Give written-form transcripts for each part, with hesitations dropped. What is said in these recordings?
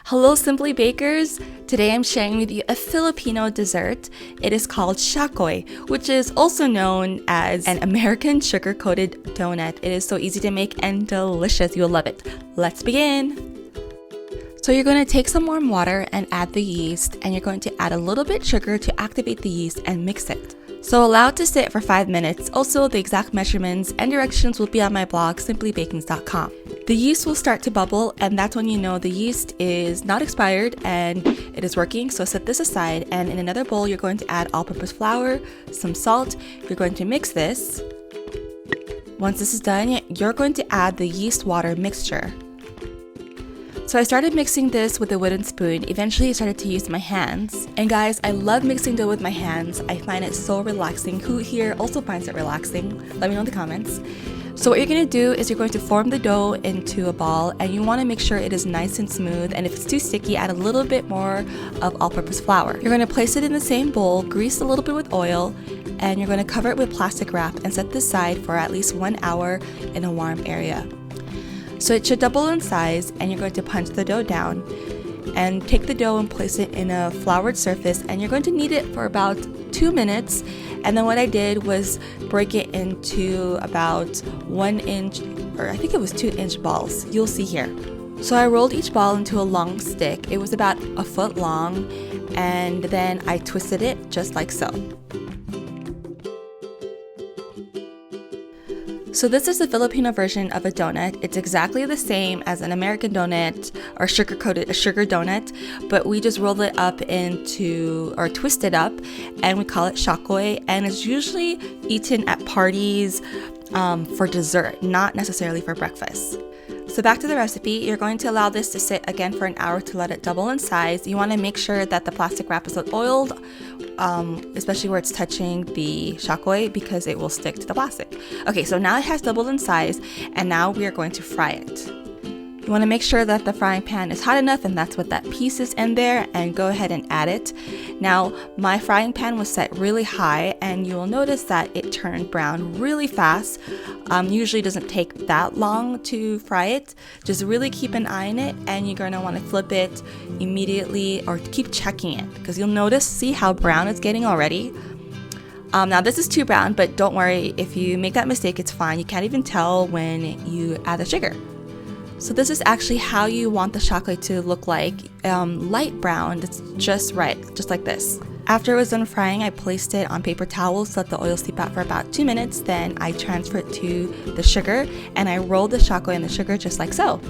Hello Simply Bakers! Today I'm sharing with you a Filipino dessert. It is called Shakoy, which is also known as an American sugar-coated donut. It is so easy to make and delicious. You'll love it. Let's begin! So you're going to take some warm water and add the yeast, and you're going to add a little bit sugar to activate the yeast and mix it. So allow it to sit for 5 minutes. Also, the exact measurements and directions will be on my blog, simplybakings.com. The yeast will start to bubble, and that's when you know the yeast is not expired and it is working. So set this aside, and in another bowl, you're going to add all-purpose flour, some salt. You're going to mix this. Once this is done, you're going to add the yeast water mixture. So I started mixing this with a wooden spoon. Eventually I started to use my hands. And guys, I love mixing dough with my hands. I find it so relaxing. Who here also finds it relaxing? Let me know in the comments. So what you're going to do is you're going to form the dough into a ball, and you want to make sure it is nice and smooth, and if it's too sticky, add a little bit more of all-purpose flour. You're going to place it in the same bowl, grease a little bit with oil, and you're going to cover it with plastic wrap and set this aside for at least 1 hour in a warm area. So it should double in size, and you're going to punch the dough down and take the dough and place it in a floured surface, and you're going to knead it for about 2 minutes. And then what I did was break it into about 1 inch, or I think it was 2-inch balls. You'll see here. So I rolled each ball into a long stick. It was about 1 foot long, and then I twisted it just like so. So this is the Filipino version of a donut. It's exactly the same as an American donut or sugar donut, but we just roll it up into, or twist it up, and we call it Shakoy, and it's usually eaten at parties for dessert, not necessarily for breakfast. So back to the recipe, you're going to allow this to sit again for 1 hour to let it double in size. You want to make sure that the plastic wrap is oiled, especially where it's touching the shakoy, because it will stick to the plastic. Okay, so now it has doubled in size, and now we are going to fry it. You want to make sure that the frying pan is hot enough, and that's what that piece is in there, and go ahead and add it. Now, my frying pan was set really high, and you will notice that it turned brown really fast. Usually doesn't take that long to fry it. Just really keep an eye on it, and you're going to want to flip it immediately, or keep checking it, because you'll notice, see how brown it's getting already? Now this is too brown, but don't worry, if you make that mistake, it's fine. You can't even tell when you add the sugar. So this is actually how you want the shakoy to look like, light brown. That's just right, just like this. After it was done frying, I placed it on paper towels, let the oil steep out for about 2 minutes. Then I transferred it to the sugar, and I rolled the shakoy in the sugar just like so.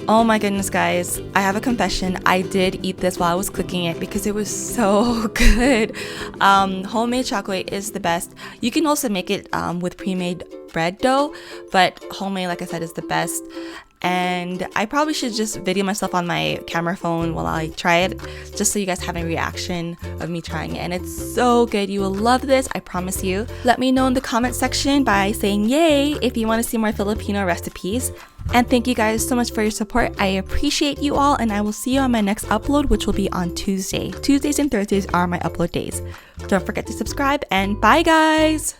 Oh my goodness, guys, I have a confession. I did eat this while I was cooking it because it was so good. Homemade shakoy is the best. You can also make it with pre-made bread dough, but homemade, like I said, is the best. And I probably should just video myself on my camera phone while I try it, just so you guys have a reaction of me trying it. And it's so good. You will love this, I promise you. Let me know in the comment section by saying yay if you want to see more Filipino recipes. And thank you guys so much for your support. I appreciate you all, and I will see you on my next upload, which will be on Tuesday. Tuesdays and Thursdays are my upload days. Don't forget to subscribe, and bye guys!